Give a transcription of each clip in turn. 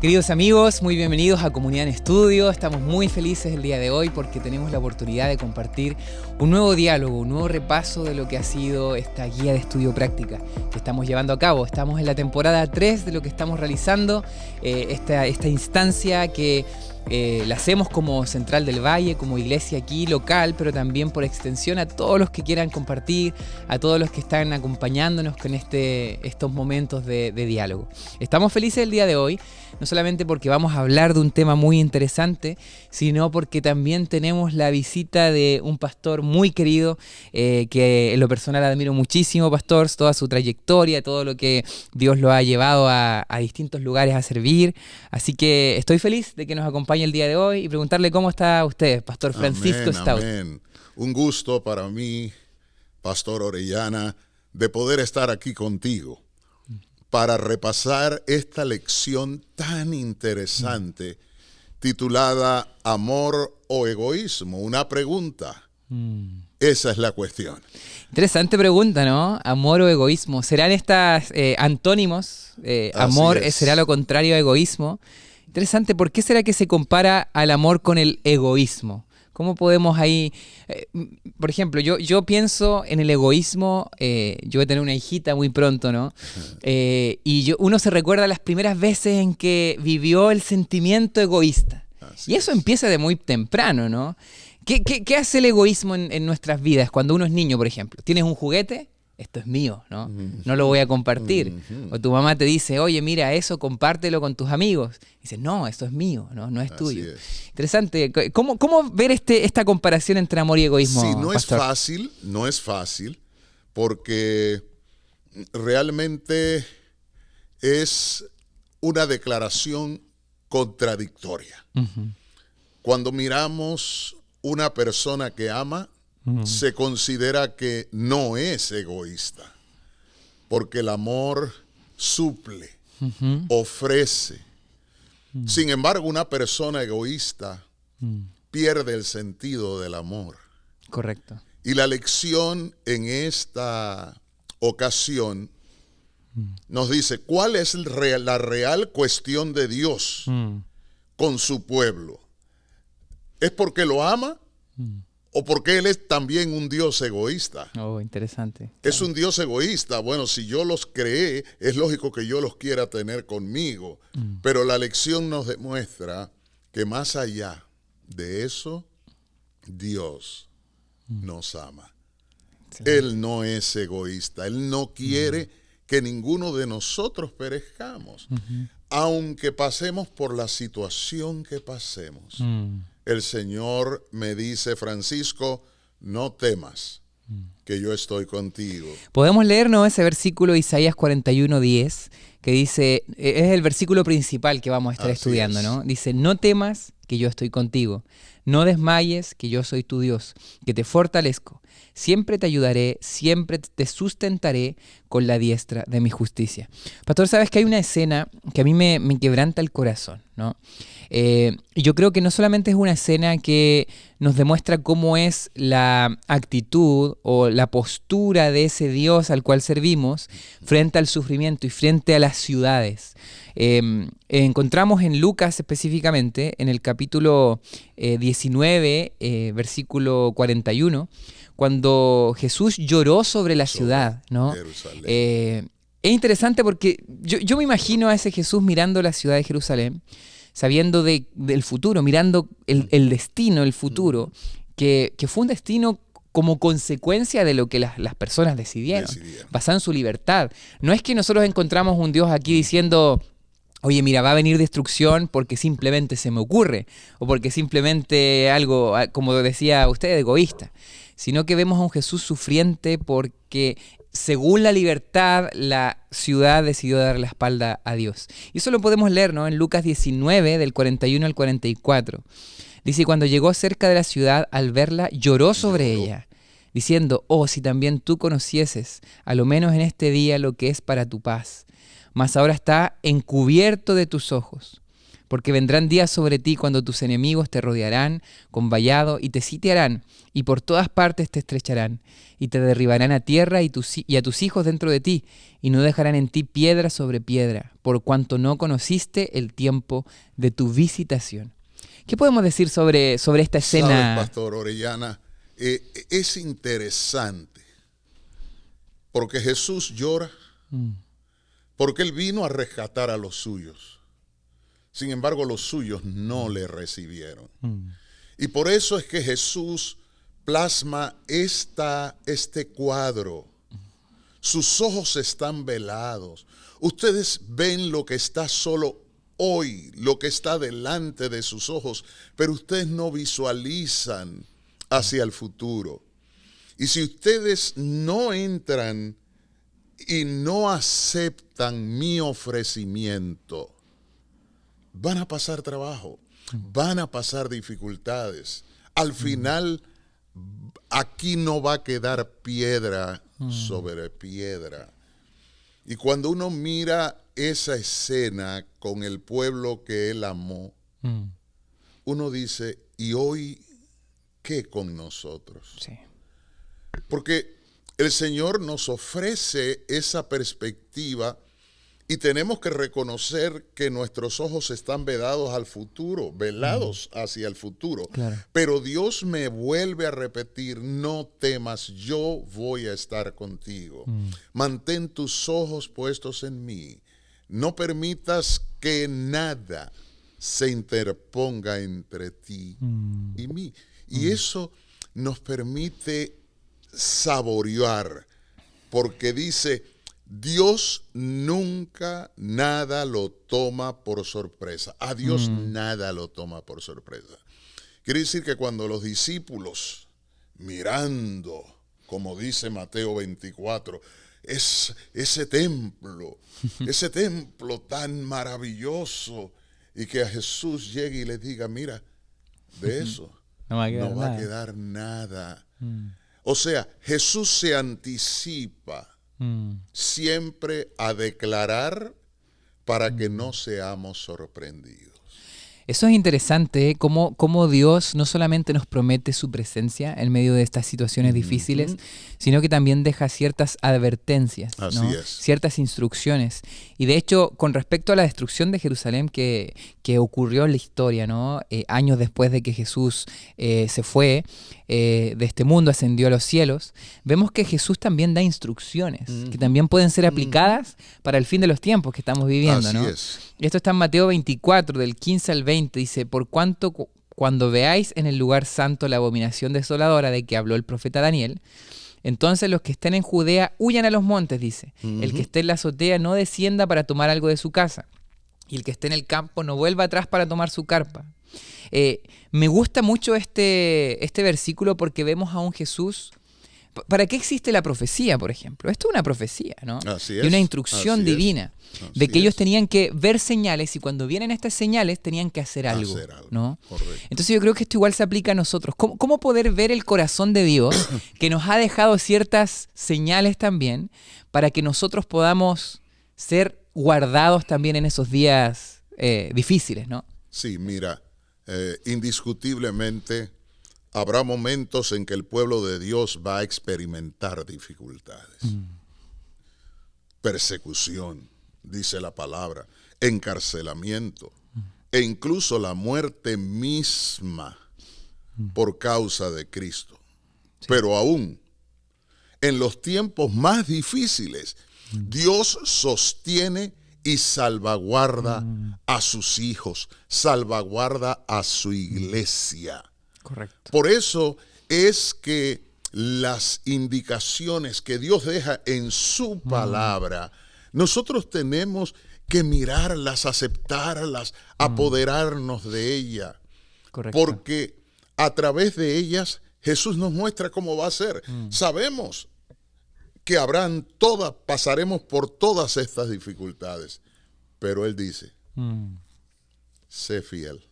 Queridos amigos, muy bienvenidos a Comunidad en Estudio. Estamos muy felices el día de hoy porque tenemos la oportunidad de compartir un nuevo diálogo, un nuevo repaso de lo que ha sido esta guía de estudio práctica que estamos llevando a cabo. Estamos en la temporada 3 de lo que estamos realizando, esta instancia que la hacemos como Central del Valle, como iglesia aquí local, pero también por extensión a todos los que quieran compartir, a todos los que están acompañándonos con estos momentos de diálogo. Estamos felices el día de hoy, no solamente porque vamos a hablar de un tema muy interesante, sino porque también tenemos la visita de un pastor muy querido, que en lo personal admiro muchísimo, pastor, toda su trayectoria, todo lo que Dios lo ha llevado a distintos lugares a servir. Así que estoy feliz de que nos acompañe el día de hoy y preguntarle cómo está usted, Pastor Francisco Stout. Amén. Un gusto para mí, Pastor Orellana, de poder estar aquí contigo para repasar esta lección tan interesante titulada Amor o Egoísmo. Una pregunta. Esa es la cuestión. Interesante pregunta, ¿no? Amor o egoísmo. ¿Serán estas antónimos? Amor será lo contrario a egoísmo. Interesante, ¿por qué será que se compara al amor con el egoísmo? ¿Cómo podemos ahí...? Por ejemplo, yo pienso en el egoísmo, yo voy a tener una hijita muy pronto, ¿no? Uno se recuerda las primeras veces en que vivió el sentimiento egoísta. Y eso empieza de muy temprano, ¿no? ¿Qué hace el egoísmo en nuestras vidas cuando uno es niño, por ejemplo? ¿Tienes un juguete? Esto es mío, ¿no? No lo voy a compartir. O tu mamá te dice, oye, mira eso, compártelo con tus amigos. Y dices, no, esto es mío, no es tuyo. Interesante. ¿Cómo ver esta comparación entre amor y egoísmo, Sí, no pastor? no es fácil, porque realmente es una declaración contradictoria. Cuando miramos una persona que ama, se considera que no es egoísta, porque el amor suple, ofrece. Sin embargo, una persona egoísta pierde el sentido del amor. Correcto. Y la lección en esta ocasión nos dice cuál es la real cuestión de Dios con su pueblo. ¿Es porque lo ama? ¿O porque Él es también un Dios egoísta? Oh, interesante. Es un Dios egoísta. Bueno, si yo los creé, es lógico que yo los quiera tener conmigo. Pero la lección nos demuestra que más allá de eso, Dios nos ama. Él no es egoísta. Él no quiere que ninguno de nosotros perezcamos. Aunque pasemos por la situación que pasemos. El Señor me dice, Francisco, no temas, que yo estoy contigo. Podemos leernos ese versículo de Isaías 41:10, que dice, es el versículo principal que vamos a estar estudiando, ¿no? Dice, no temas, que yo estoy contigo. No desmayes, que yo soy tu Dios, que te fortalezco. Siempre te ayudaré, siempre te sustentaré con la diestra de mi justicia. Pastor, sabes que hay una escena que a mí me quebranta el corazón, ¿no? Y yo creo que no solamente es una escena que nos demuestra cómo es la actitud o la postura de ese Dios al cual servimos frente al sufrimiento y frente a las ciudades. Encontramos en Lucas específicamente, en el capítulo 19, versículo 41, cuando Jesús lloró sobre la ciudad, ¿no? Es interesante porque yo me imagino a ese Jesús mirando la ciudad de Jerusalén, sabiendo del futuro, mirando el destino, el futuro, que fue un destino como consecuencia de lo que las personas decidieron, basado en su libertad. No es que nosotros encontramos un Dios aquí diciendo, oye, mira, va a venir destrucción porque simplemente se me ocurre, o porque simplemente algo, como decía usted, egoísta, sino que vemos a un Jesús sufriente porque según la libertad, la ciudad decidió dar la espalda a Dios. Y eso lo podemos leer, ¿no? En Lucas 19, del 41 al 44. Dice, cuando llegó cerca de la ciudad, al verla, lloró sobre ella, diciendo, oh, si también tú conocieses, a lo menos en este día, lo que es para tu paz. Mas ahora está encubierto de tus ojos. Porque vendrán días sobre ti cuando tus enemigos te rodearán con vallado y te sitiarán, y por todas partes te estrecharán, y te derribarán a tierra y a tus hijos dentro de ti, y no dejarán en ti piedra sobre piedra, por cuanto no conociste el tiempo de tu visitación. ¿Qué podemos decir sobre esta escena? ¿Sabes, Pastor Orellana? Es interesante, porque Jesús llora, porque Él vino a rescatar a los suyos. Sin embargo, los suyos no le recibieron. Y por eso es que Jesús plasma este cuadro. Sus ojos están velados. Ustedes ven lo que está solo hoy, lo que está delante de sus ojos, pero ustedes no visualizan hacia el futuro. Y si ustedes no entran y no aceptan mi ofrecimiento, van a pasar trabajo, van a pasar dificultades. Al final, aquí no va a quedar piedra sobre piedra. Y cuando uno mira esa escena con el pueblo que Él amó, uno dice, ¿y hoy qué con nosotros? Sí. Porque el Señor nos ofrece esa perspectiva. Y tenemos que reconocer que nuestros ojos están vedados al futuro, velados hacia el futuro. Claro. Pero Dios me vuelve a repetir, no temas, yo voy a estar contigo. Mantén tus ojos puestos en mí. No permitas que nada se interponga entre ti y mí. Y eso nos permite saborear, porque dice, Dios nunca nada lo toma por sorpresa. A Dios nada lo toma por sorpresa. Quiere decir que cuando los discípulos, mirando, como dice Mateo 24, ese templo tan maravilloso, y que a Jesús llegue y les diga, mira, de eso no va a quedar nada. O sea, Jesús se anticipa siempre a declarar para que no seamos sorprendidos. Eso es interesante, cómo Dios no solamente nos promete su presencia en medio de estas situaciones difíciles, sino que también deja ciertas advertencias, ¿no? Así es. Ciertas instrucciones. Y de hecho, con respecto a la destrucción de Jerusalén que ocurrió en la historia, ¿no? Años después de que Jesús se fue de este mundo, ascendió a los cielos, vemos que Jesús también da instrucciones que también pueden ser aplicadas para el fin de los tiempos que estamos viviendo, ¿no? Así es. Esto está en Mateo 24, del 15 al 20, dice, por cuanto cuando veáis en el lugar santo la abominación desoladora de que habló el profeta Daniel, entonces los que estén en Judea huyan a los montes, dice. El que esté en la azotea no descienda para tomar algo de su casa, y el que esté en el campo no vuelva atrás para tomar su carpa. Me gusta mucho este versículo porque vemos a un Jesús. ¿Para qué existe la profecía, por ejemplo? Esto es una profecía, ¿no? Así Y es, una instrucción así es, divina así de que ellos es. tenían que ver señales y cuando vienen estas señales tenían que hacer algo, ¿no? Correcto. Entonces yo creo que esto igual se aplica a nosotros. ¿Cómo poder ver el corazón de Dios que nos ha dejado ciertas señales también para que nosotros podamos ser guardados también en esos días difíciles, ¿no? Sí, mira, indiscutiblemente habrá momentos en que el pueblo de Dios va a experimentar dificultades. Persecución, dice la palabra, encarcelamiento e incluso la muerte misma por causa de Cristo. Sí. Pero aún, en los tiempos más difíciles, Dios sostiene y salvaguarda a sus hijos, salvaguarda a su iglesia. Correcto. Por eso es que las indicaciones que Dios deja en su palabra, nosotros tenemos que mirarlas, aceptarlas, apoderarnos de ella. Correcto. Porque a través de ellas Jesús nos muestra cómo va a ser. Sabemos que pasaremos por todas estas dificultades, pero Él dice, sé fiel.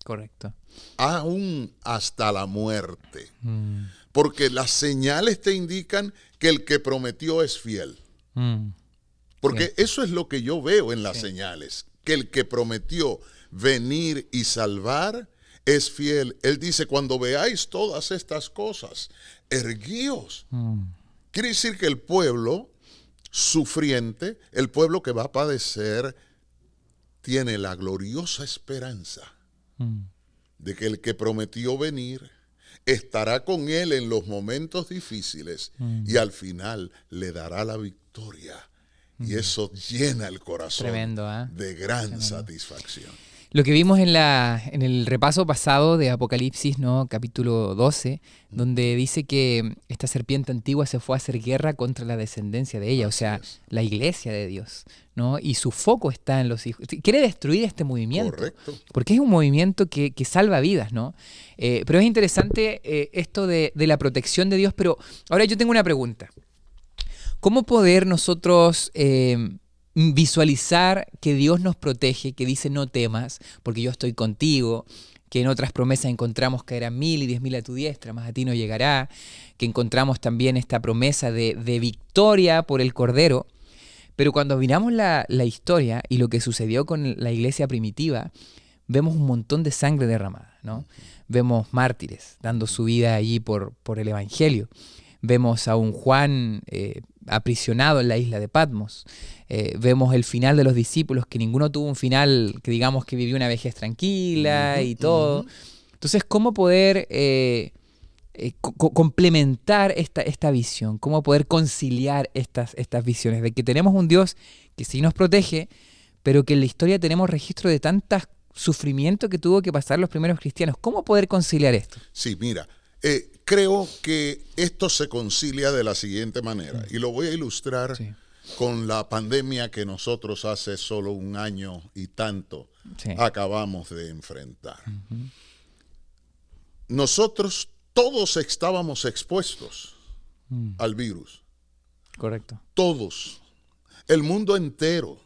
Correcto. Aún hasta la muerte. Porque las señales te indican que el que prometió es fiel. Porque eso es lo que yo veo en las señales, que el que prometió venir y salvar, es fiel. Él dice, cuando veáis todas estas cosas, erguíos. Quiere decir que el pueblo sufriente, el pueblo que va a padecer, tiene la gloriosa esperanza de que el que prometió venir estará con él en los momentos difíciles y al final le dará la victoria. Y eso llena el corazón. Tremendo, de gran satisfacción. Lo que vimos en el repaso pasado de Apocalipsis, ¿no? Capítulo 12, donde dice que esta serpiente antigua se fue a hacer guerra contra la descendencia de ella, o sea, la iglesia de Dios, ¿no? Y su foco está en los hijos. Quiere destruir este movimiento. Correcto. Porque es un movimiento que salva vidas, ¿no? Pero es interesante esto de la protección de Dios. Pero ahora yo tengo una pregunta. ¿Cómo poder nosotros visualizar que Dios nos protege, que dice no temas, porque yo estoy contigo, que en otras promesas encontramos caerán 1000 y 10.000 a tu diestra, más a ti no llegará, que encontramos también esta promesa de victoria por el Cordero? Pero cuando miramos la historia y lo que sucedió con la iglesia primitiva, vemos un montón de sangre derramada, ¿no? Vemos mártires dando su vida allí por el Evangelio. Vemos a un Juan aprisionado en la isla de Patmos. Vemos el final de los discípulos, que ninguno tuvo un final que digamos que vivió una vejez tranquila y todo. Entonces, ¿cómo poder complementar esta visión? ¿Cómo poder conciliar estas visiones? De que tenemos un Dios que sí nos protege, pero que en la historia tenemos registro de tantos sufrimientos que tuvo que pasar los primeros cristianos. ¿Cómo poder conciliar esto? Sí, mira, creo que esto se concilia de la siguiente manera, y lo voy a ilustrar con la pandemia que nosotros hace solo un año y tanto acabamos de enfrentar. Nosotros todos estábamos expuestos al virus. Correcto. Todos. El mundo entero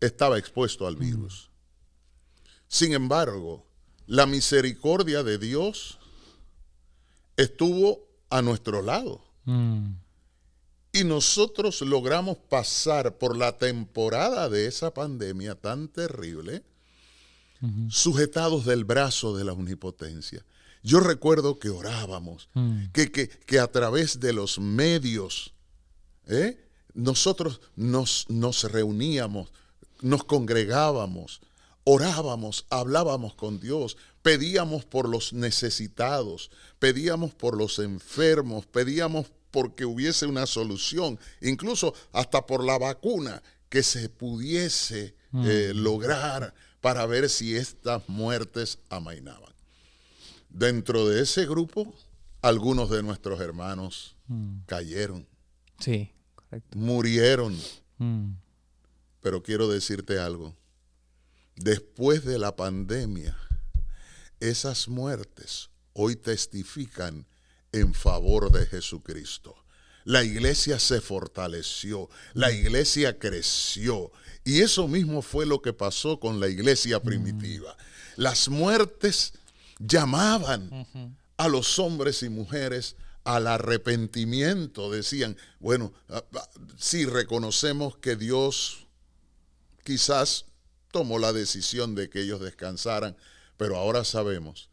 estaba expuesto al virus. Sin embargo, la misericordia de Dios estuvo a nuestro lado. Y nosotros logramos pasar por la temporada de esa pandemia tan terrible, sujetados del brazo de la omnipotencia. Yo recuerdo que orábamos, que a través de los medios, nosotros nos reuníamos, nos congregábamos, orábamos, hablábamos con Dios, pedíamos por los necesitados, pedíamos por los enfermos, pedíamos porque hubiese una solución, incluso hasta por la vacuna que se pudiese lograr para ver si estas muertes amainaban. Dentro de ese grupo, algunos de nuestros hermanos cayeron. Sí, correcto. Murieron. Pero quiero decirte algo. Después de la pandemia, esas muertes hoy testifican en favor de Jesucristo. La iglesia se fortaleció, la iglesia creció, y eso mismo fue lo que pasó con la iglesia primitiva. Las muertes llamaban a los hombres y mujeres al arrepentimiento. Decían, bueno, sí reconocemos que Dios quizás tomó la decisión de que ellos descansaran, pero ahora sabemos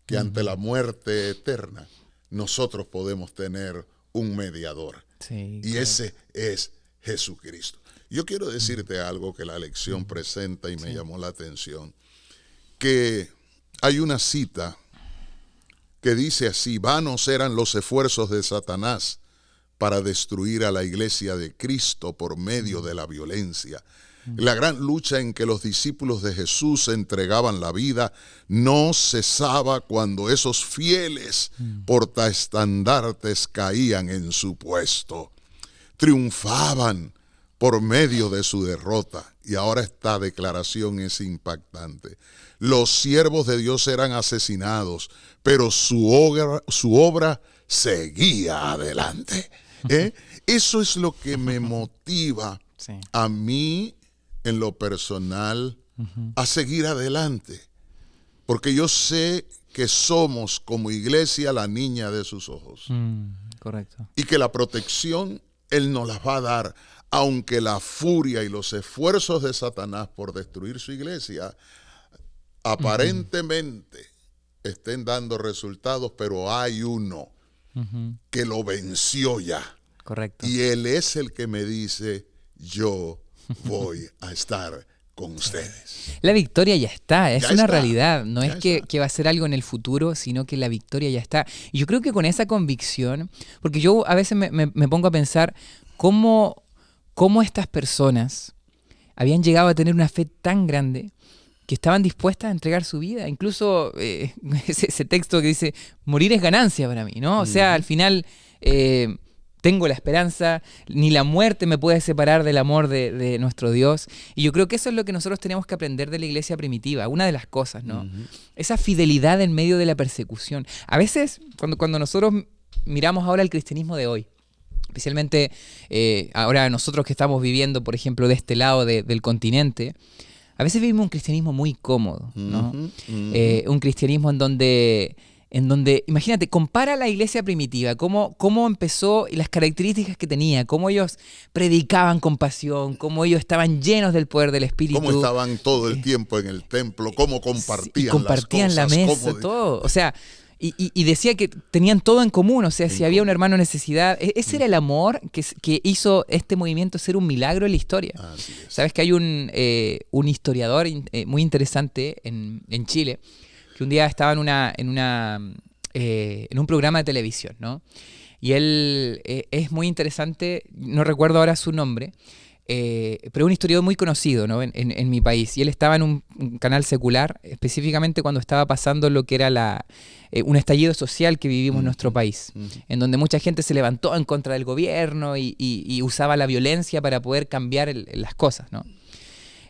que ante la muerte eterna nosotros podemos tener un mediador. Sí, y ese es Jesucristo. Yo quiero decirte algo que la lección presenta y me llamó la atención, que hay una cita que dice así: vanos eran los esfuerzos de Satanás para destruir a la iglesia de Cristo por medio de la violencia. La gran lucha en que los discípulos de Jesús entregaban la vida no cesaba cuando esos fieles portaestandartes caían en su puesto. Triunfaban por medio de su derrota. Y ahora esta declaración es impactante. Los siervos de Dios eran asesinados, pero su obra seguía adelante. Eso es lo que me motiva a mí, en lo personal, a seguir adelante. Porque yo sé que somos como iglesia la niña de sus ojos. Correcto. Y que la protección Él nos la va a dar, aunque la furia y los esfuerzos de Satanás por destruir su iglesia aparentemente estén dando resultados, pero hay uno que lo venció ya. Correcto. Y Él es el que me dice, yo voy a estar con ustedes. La victoria ya está, es Ya una está, realidad, no ya es que, está. que va a ser algo en el futuro, sino que la victoria ya está. Y yo creo que con esa convicción, porque yo a veces me pongo a pensar cómo estas personas habían llegado a tener una fe tan grande que estaban dispuestas a entregar su vida. Incluso ese texto que dice, morir es ganancia para mí, ¿no? O sea, al final tengo la esperanza, ni la muerte me puede separar del amor de nuestro Dios. Y yo creo que eso es lo que nosotros tenemos que aprender de la iglesia primitiva, una de las cosas, ¿no? Esa fidelidad en medio de la persecución. A veces, cuando nosotros miramos ahora el cristianismo de hoy, especialmente ahora nosotros que estamos viviendo, por ejemplo, de este lado del continente, a veces vivimos un cristianismo muy cómodo, ¿no? Un cristianismo en donde, imagínate, compara la iglesia primitiva, cómo empezó y las características que tenía, cómo ellos predicaban con pasión, cómo ellos estaban llenos del poder del Espíritu. Cómo estaban todo el tiempo en el templo, cómo compartían compartían las la cosas, mesa, todo. O sea, y decía que tenían todo en común, o sea, si había un hermano en necesidad, ese era el amor que hizo este movimiento ser un milagro en la historia. Así es. Sabes que hay un historiador muy interesante en Chile, que un día estaba en un programa de televisión, ¿no? Y él es muy interesante, no recuerdo ahora su nombre, pero es un historiador muy conocido, ¿no? en mi país. Y él estaba en un canal secular, específicamente cuando estaba pasando lo que era un estallido social que vivimos en nuestro país, en donde mucha gente se levantó en contra del gobierno y usaba la violencia para poder cambiar las cosas, ¿no?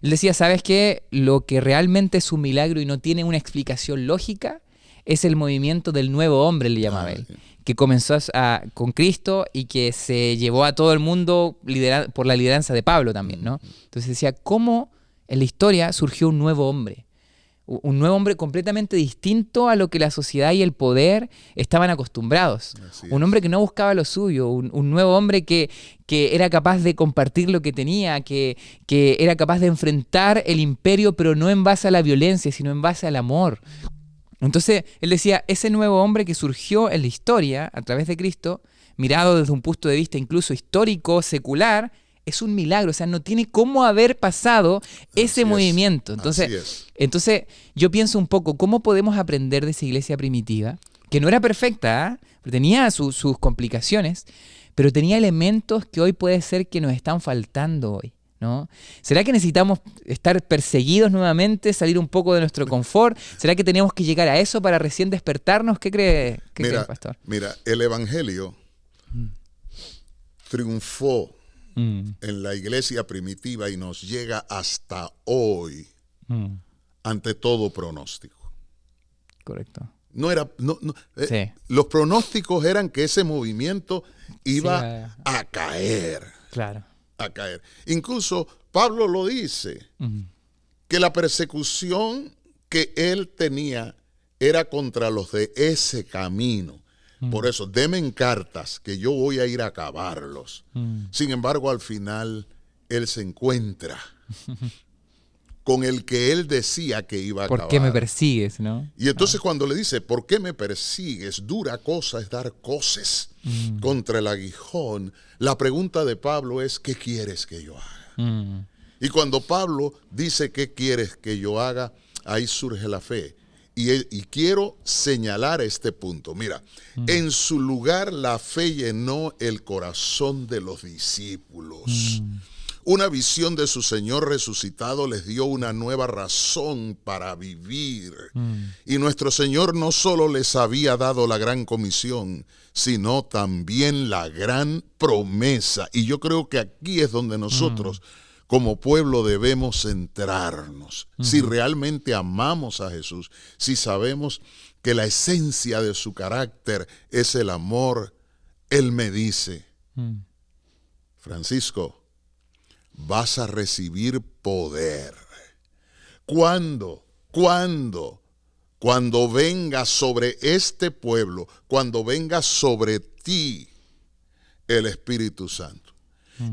Él decía, ¿sabes qué? Lo que realmente es un milagro y no tiene una explicación lógica es el movimiento del nuevo hombre, le llamaba él, que comenzó con Cristo y que se llevó a todo el mundo por la lideranza de Pablo también, ¿no? Entonces decía, ¿cómo en la historia surgió un nuevo hombre? Un nuevo hombre completamente distinto a lo que la sociedad y el poder estaban acostumbrados. Un hombre que no buscaba lo suyo, un nuevo hombre que era capaz de compartir lo que tenía, que era capaz de enfrentar el imperio, pero no en base a la violencia, sino en base al amor. Entonces, él decía, ese nuevo hombre que surgió en la historia, a través de Cristo, mirado desde un punto de vista incluso histórico, secular, es un milagro. O sea, no tiene cómo haber pasado ese movimiento. Entonces, yo pienso un poco, ¿cómo podemos aprender de esa iglesia primitiva? Que no era perfecta, pero tenía sus complicaciones, pero tenía elementos que hoy puede ser que nos están faltando hoy, ¿no? ¿Será que necesitamos estar perseguidos nuevamente, salir un poco de nuestro confort? ¿Será que tenemos que llegar a eso para recién despertarnos? ¿Qué cree pastor? Mira, el Evangelio triunfó en la iglesia primitiva y nos llega hasta hoy ante todo pronóstico. Correcto. Sí. Los pronósticos eran que ese movimiento iba a caer. Claro. A caer. Incluso Pablo lo dice, que la persecución que él tenía era contra los de ese camino. Por eso, denme cartas que yo voy a ir a acabarlos. Sin embargo, al final, él se encuentra con el que él decía que iba a acabar. ¿Por qué me persigues, no? Y entonces cuando le dice, ¿por qué me persigues? Dura cosa es dar coces contra el aguijón. La pregunta de Pablo es, ¿qué quieres que yo haga? Y cuando Pablo dice, ¿qué quieres que yo haga? Ahí surge la fe. Y quiero señalar este punto. Mira, en su lugar la fe llenó el corazón de los discípulos. Una visión de su Señor resucitado les dio una nueva razón para vivir. Y nuestro Señor no solo les había dado la gran comisión, sino también la gran promesa. Y yo creo que aquí es donde nosotros como pueblo debemos centrarnos. Si realmente amamos a Jesús, si sabemos que la esencia de su carácter es el amor, Él me dice, Francisco, vas a recibir poder. ¿Cuándo? Cuando venga sobre este pueblo, cuando venga sobre ti el Espíritu Santo.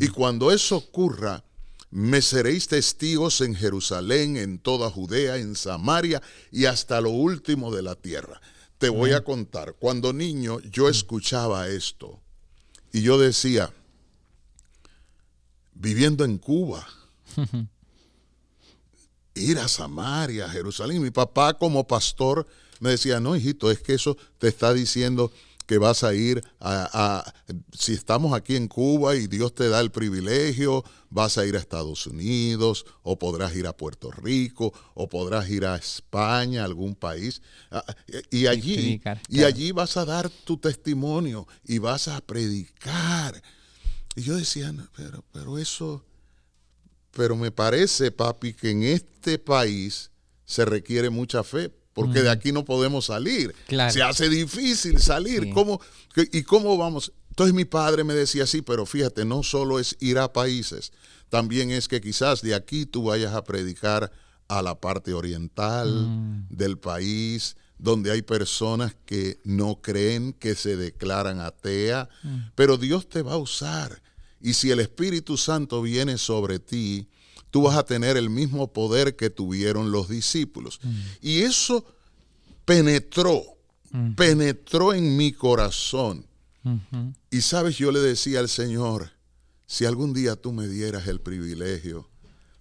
Y cuando eso ocurra, me seréis testigos en Jerusalén, en toda Judea, en Samaria y hasta lo último de la tierra. Te voy a contar, cuando niño yo escuchaba esto y yo decía, viviendo en Cuba, ir a Samaria, a Jerusalén. Mi papá como pastor me decía, no, hijito, es que eso te está diciendo que vas a ir si estamos aquí en Cuba y Dios te da el privilegio, vas a ir a Estados Unidos, o podrás ir a Puerto Rico, o podrás ir a España, algún país, y allí vas a dar tu testimonio y vas a predicar. Y yo decía, no, pero me parece, papi, que en este país se requiere mucha fe, porque de aquí no podemos salir. Claro. Se hace difícil salir. Sí. ¿Y cómo vamos? Entonces mi padre me decía, sí, pero fíjate, no solo es ir a países, también es que quizás de aquí tú vayas a predicar a la parte oriental del país, donde hay personas que no creen, que se declaran atea, pero Dios te va a usar. Y si el Espíritu Santo viene sobre ti, tú vas a tener el mismo poder que tuvieron los discípulos. Y eso penetró en mi corazón. Y sabes, yo le decía al Señor, si algún día tú me dieras el privilegio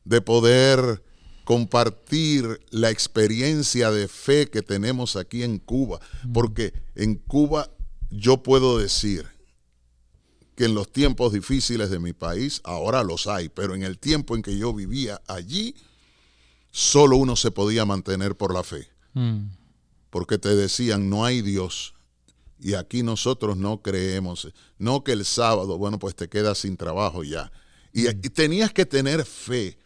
de poder compartir la experiencia de fe que tenemos aquí en Cuba, porque en Cuba yo puedo decir que en los tiempos difíciles de mi país, ahora los hay, pero en el tiempo en que yo vivía allí, solo uno se podía mantener por la fe. Porque te decían, no hay Dios, y aquí nosotros no creemos, no que el sábado, bueno, pues te quedas sin trabajo ya. Y tenías que tener fe.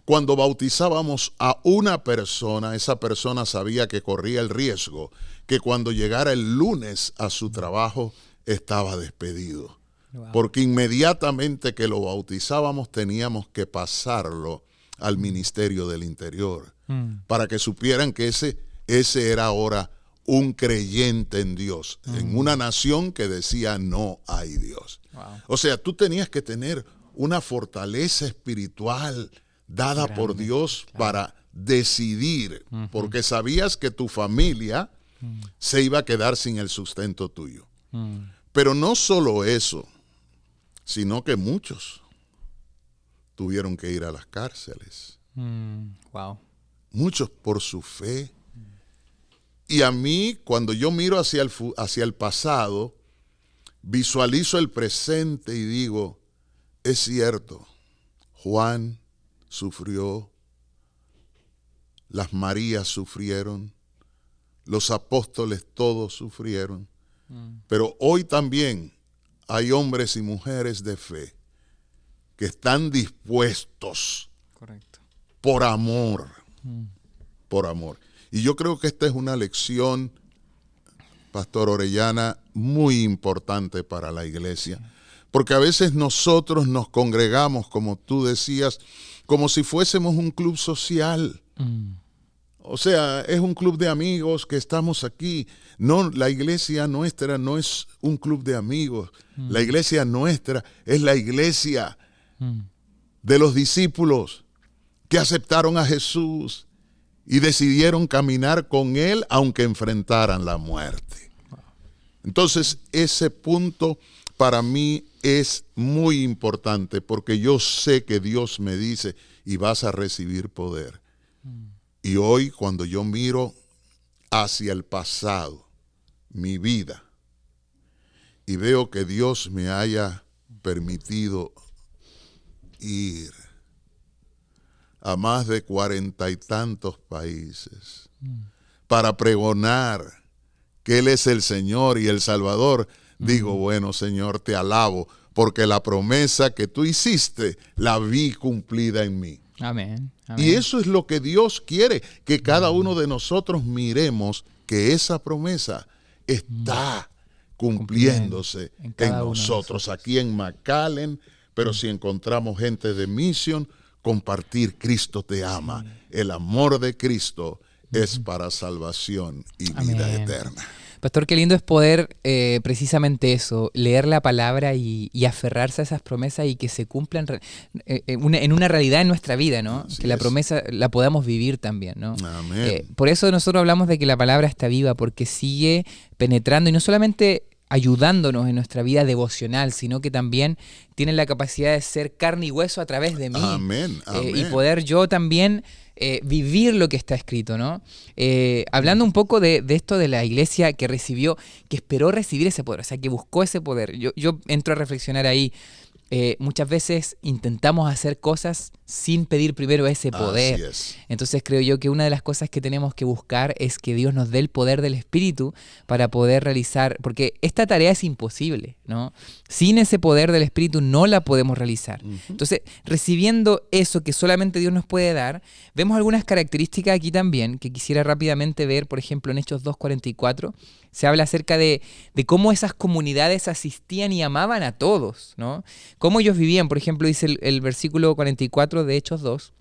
Cuando bautizábamos a una persona, esa persona sabía que corría el riesgo, que cuando llegara el lunes a su trabajo, estaba despedido. Wow. Porque inmediatamente que lo bautizábamos teníamos que pasarlo al Ministerio del Interior para que supieran que ese era ahora un creyente en Dios, en una nación que decía no hay Dios. Wow. O sea, tú tenías que tener una fortaleza espiritual dada por Dios para decidir, porque sabías que tu familia se iba a quedar sin el sustento tuyo. Pero no solo eso, sino que muchos tuvieron que ir a las cárceles. Wow. Muchos por su fe. Y a mí, cuando yo miro hacia el pasado, visualizo el presente y digo, es cierto, Juan sufrió, las Marías sufrieron, los apóstoles todos sufrieron, pero hoy también hay hombres y mujeres de fe que están dispuestos. Correcto. Por amor. Por amor. Y yo creo que esta es una lección, Pastor Orellana, muy importante para la iglesia. Porque a veces nosotros nos congregamos, como tú decías, como si fuésemos un club social. O sea, es un club de amigos que estamos aquí. No, la iglesia nuestra no es un club de amigos. La iglesia nuestra es la iglesia de los discípulos que aceptaron a Jesús y decidieron caminar con Él aunque enfrentaran la muerte. Entonces, ese punto para mí es muy importante porque yo sé que Dios me dice y vas a recibir poder. Y hoy cuando yo miro hacia el pasado, mi vida, y veo que Dios me haya permitido ir a más de 40 y tantos países para pregonar que Él es el Señor y el Salvador, digo, bueno, Señor, te alabo, porque la promesa que tú hiciste la vi cumplida en mí. Amén. Amén. Y eso es lo que Dios quiere, que cada uno de nosotros miremos que esa promesa está cumpliéndose en nosotros, aquí en McAllen, pero si encontramos gente de Mission, compartir Cristo te ama. El amor de Cristo es para salvación y vida eterna. Pastor, qué lindo es poder precisamente eso, leer la palabra y aferrarse a esas promesas y que se cumplan en una realidad en nuestra vida, ¿no? Así Que la es. promesa la podamos vivir también, ¿no? Amén. Por eso nosotros hablamos de que la palabra está viva, porque sigue penetrando y no solamente ayudándonos en nuestra vida devocional, sino que también tiene la capacidad de ser carne y hueso a través de mí. Amén, amén. Y poder yo también vivir lo que está escrito, ¿no? Hablando un poco de esto de la iglesia que recibió, que esperó recibir ese poder, o sea, que buscó ese poder. Yo entro a reflexionar ahí. Muchas veces intentamos hacer cosas sin pedir primero ese poder. Así es. Entonces creo yo que una de las cosas que tenemos que buscar es que Dios nos dé el poder del Espíritu para poder realizar, porque esta tarea es imposible, ¿no? Sin ese poder del Espíritu no la podemos realizar. Entonces, recibiendo eso que solamente Dios nos puede dar, vemos algunas características aquí también que quisiera rápidamente ver, por ejemplo, en Hechos 2:44, se habla acerca de cómo esas comunidades asistían y amaban a todos, ¿no? Cómo ellos vivían, por ejemplo, dice el versículo 44 de Hechos 2,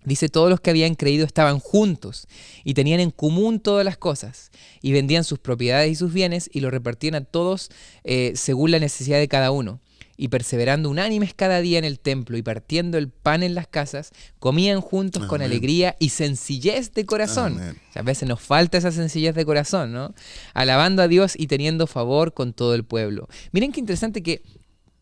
dice, todos los que habían creído estaban juntos y tenían en común todas las cosas y vendían sus propiedades y sus bienes y los repartían a todos según la necesidad de cada uno. Y perseverando unánimes cada día en el templo y partiendo el pan en las casas, comían juntos con alegría y sencillez de corazón. O sea, a veces nos falta esa sencillez de corazón, ¿no? Alabando a Dios y teniendo favor con todo el pueblo. Miren qué interesante que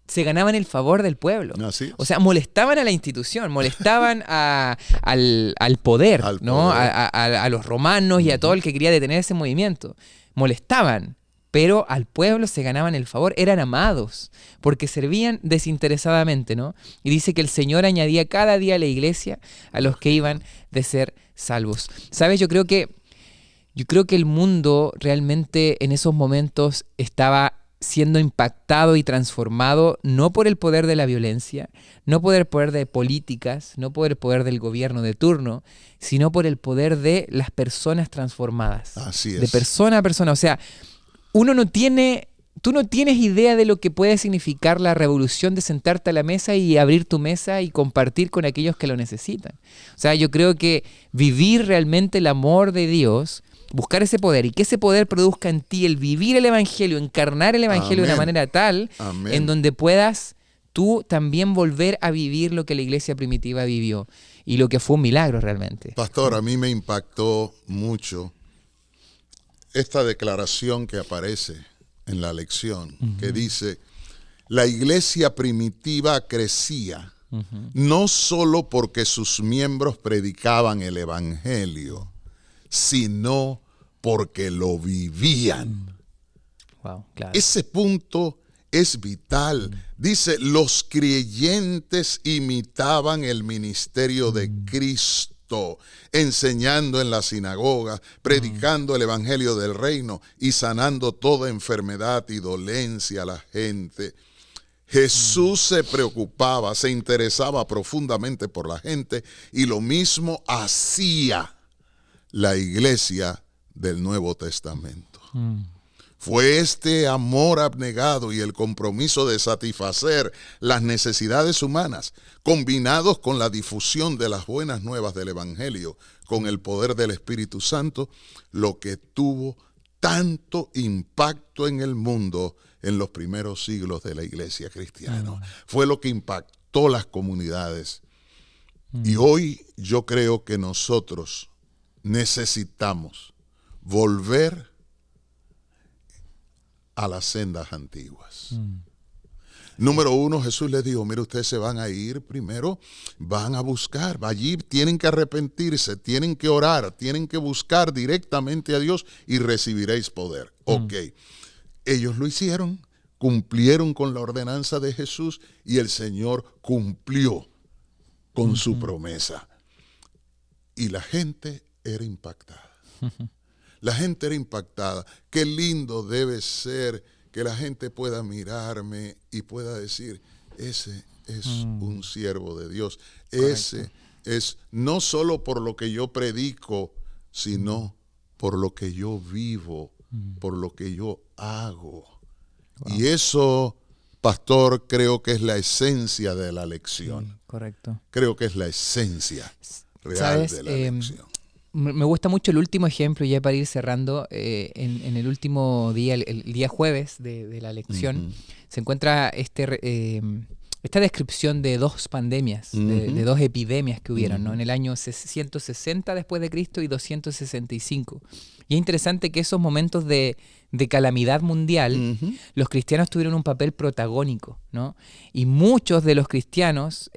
se ganaban el favor del pueblo. Así es. O sea, molestaban a la institución, molestaban al poder, ¿no? Poder. A los romanos y a todo el que quería detener ese movimiento. Molestaban, pero al pueblo se ganaban el favor, eran amados, porque servían desinteresadamente, ¿no? Y dice que el Señor añadía cada día a la iglesia a los que iban de ser salvos. ¿Sabes? Yo creo que el mundo realmente en esos momentos estaba siendo impactado y transformado no por el poder de la violencia, no por el poder de políticas, no por el poder del gobierno de turno, sino por el poder de las personas transformadas. Así es. De persona a persona. O sea, tú no tienes idea de lo que puede significar la revolución de sentarte a la mesa y abrir tu mesa y compartir con aquellos que lo necesitan. O sea, yo creo que vivir realmente el amor de Dios, buscar ese poder y que ese poder produzca en ti el vivir el Evangelio, encarnar el Evangelio de una manera tal en donde puedas tú también volver a vivir lo que la iglesia primitiva vivió y lo que fue un milagro realmente. Pastor, a mí me impactó mucho esta declaración que aparece en la lección, que dice, la iglesia primitiva crecía, no solo porque sus miembros predicaban el Evangelio, sino porque lo vivían. Wow, claro. Ese punto es vital. Dice, los creyentes imitaban el ministerio de Cristo, enseñando en las sinagogas, predicando el evangelio del reino y sanando toda enfermedad y dolencia a la gente. Jesús se preocupaba, se interesaba profundamente por la gente y lo mismo hacía la iglesia del Nuevo Testamento. Fue este amor abnegado y el compromiso de satisfacer las necesidades humanas, combinados con la difusión de las buenas nuevas del Evangelio, con el poder del Espíritu Santo, lo que tuvo tanto impacto en el mundo en los primeros siglos de la iglesia cristiana. Fue lo que impactó las comunidades. Y hoy yo creo que nosotros necesitamos volver a las sendas antiguas. Número uno, Jesús les dijo, mire, ustedes se van a ir primero, van a buscar, allí tienen que arrepentirse, tienen que orar, tienen que buscar directamente a Dios y recibiréis poder. Ok, ellos lo hicieron, cumplieron con la ordenanza de Jesús y el Señor cumplió con su promesa. Y la gente era impactada. La gente era impactada. Qué lindo debe ser que la gente pueda mirarme y pueda decir, ese es un siervo de Dios. Correcto. Ese es no solo por lo que yo predico, sino por lo que yo vivo, por lo que yo hago. Wow. Y eso, pastor, creo que es la esencia de la lección. Correcto. Creo que es la esencia real de la lección. me gusta mucho el último ejemplo, ya para ir cerrando, en el último día, el día jueves de la lección, se encuentra esta descripción de dos pandemias, de dos epidemias que hubieron, ¿no? En el año 160 después de Cristo y 265. Y es interesante que esos momentos de calamidad mundial, los cristianos tuvieron un papel protagónico, ¿no? Y muchos de los cristianos,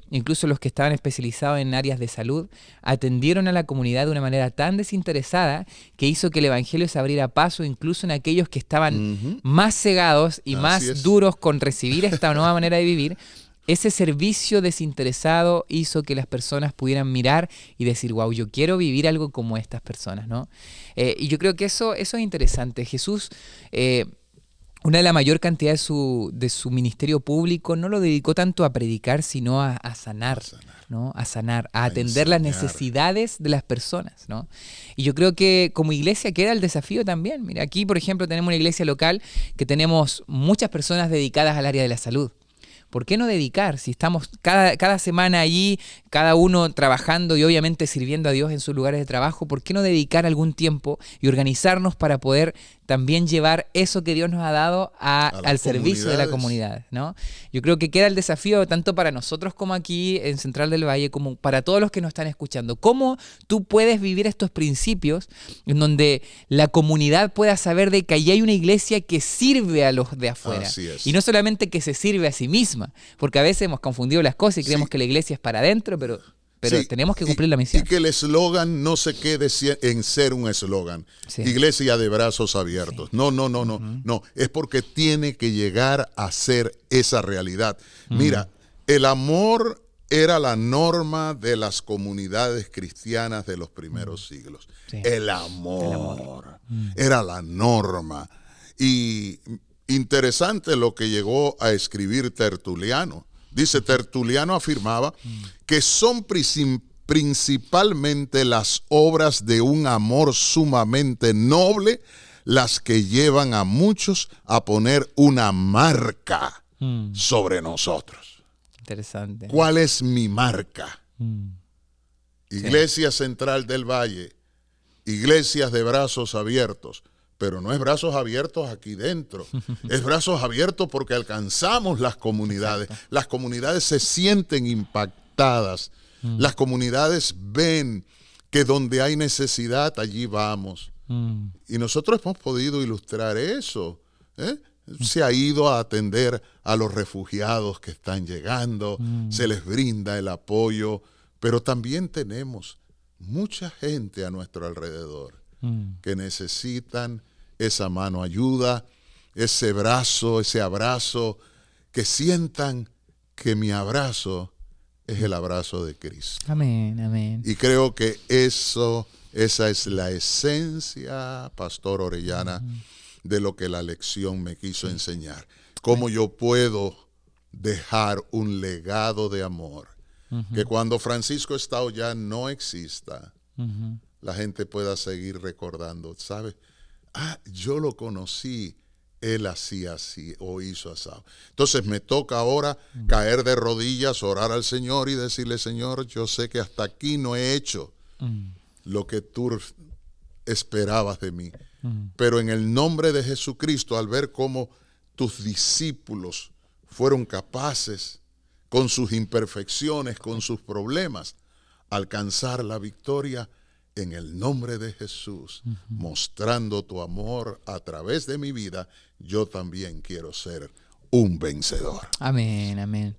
incluso los que estaban especializados en áreas de salud, atendieron a la comunidad de una manera tan desinteresada que hizo que el evangelio se abriera paso incluso en aquellos que estaban más cegados y más duros con recibir esta nueva manera de vivir. Ese servicio desinteresado hizo que las personas pudieran mirar y decir, wow, yo quiero vivir algo como estas personas, ¿no? Y yo creo que eso es interesante. Jesús, una de la mayor cantidad de su ministerio público no lo dedicó tanto a predicar, sino a sanar, ¿no? A sanar, a atender las necesidades de las personas, ¿no? Y yo creo que como iglesia queda el desafío también. Mira, aquí, por ejemplo, tenemos una iglesia local que tenemos muchas personas dedicadas al área de la salud. ¿Por qué no dedicar? Si estamos cada semana allí, cada uno trabajando y obviamente sirviendo a Dios en sus lugares de trabajo, ¿por qué no dedicar algún tiempo y organizarnos para poder también llevar eso que Dios nos ha dado al servicio de la comunidad, ¿no? Yo creo que queda el desafío tanto para nosotros como aquí en Central del Valle, como para todos los que nos están escuchando. ¿Cómo tú puedes vivir estos principios en donde la comunidad pueda saber de que allí hay una iglesia que sirve a los de afuera? Así es. Y no solamente que se sirve a sí misma, porque a veces hemos confundido las cosas y creemos que la iglesia es para adentro, pero tenemos que cumplir la misión. Y que el eslogan no se quede en ser un eslogan. Iglesia de brazos abiertos. Sí. No. Es porque tiene que llegar a ser esa realidad. Mira, el amor era la norma de las comunidades cristianas de los primeros siglos. Sí. El amor era la norma. Y interesante lo que llegó a escribir Tertuliano. Dice, Tertuliano afirmaba que son principalmente las obras de un amor sumamente noble las que llevan a muchos a poner una marca sobre nosotros. Interesante. ¿Cuál es mi marca? Iglesia Central del Valle, iglesias de brazos abiertos. Pero no es brazos abiertos aquí dentro, es brazos abiertos porque alcanzamos las comunidades. Exacto. Las comunidades se sienten impactadas, las comunidades ven que donde hay necesidad, allí vamos. Y nosotros hemos podido ilustrar eso. Se ha ido a atender a los refugiados que están llegando, se les brinda el apoyo, pero también tenemos mucha gente a nuestro alrededor que necesitan esa mano ayuda, ese brazo, ese abrazo, que sientan que mi abrazo es el abrazo de Cristo. Amén, amén. Y creo que esa es la esencia, Pastor Orellana, de lo que la lección me quiso enseñar. Cómo yo puedo dejar un legado de amor, que cuando Francisco Estao ya no exista, la gente pueda seguir recordando, ¿sabes? Yo lo conocí, él hacía así o hizo así. Entonces me toca ahora caer de rodillas, orar al Señor y decirle, Señor, yo sé que hasta aquí no he hecho lo que tú esperabas de mí. Pero en el nombre de Jesucristo, al ver cómo tus discípulos fueron capaces, con sus imperfecciones, con sus problemas, alcanzar la victoria, en el nombre de Jesús, mostrando tu amor a través de mi vida, yo también quiero ser un vencedor. Amén, amén.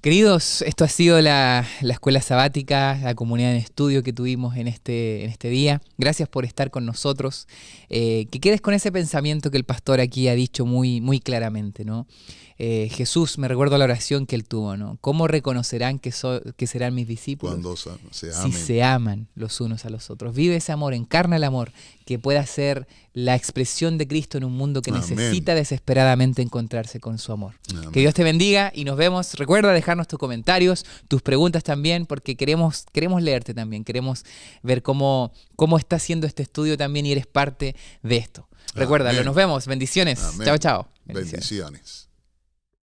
Queridos, esto ha sido la escuela sabática, la comunidad de estudio que tuvimos en este día. Gracias por estar con nosotros. Que quedes con ese pensamiento que el pastor aquí ha dicho muy, muy claramente, ¿no? Jesús, me recuerdo la oración que él tuvo, ¿no? ¿Cómo reconocerán que serán mis discípulos? Cuando se amen. Si se aman los unos a los otros. Vive ese amor, encarna el amor, que pueda ser la expresión de Cristo en un mundo que necesita desesperadamente encontrarse con su amor. Amén. Que Dios te bendiga y nos vemos. Recuerda dejarnos tus comentarios, tus preguntas también, porque queremos leerte también. Queremos ver cómo está haciendo este estudio también y eres parte de esto. Recuérdalo, nos vemos. Bendiciones. Amén. Chao, chao. Bendiciones.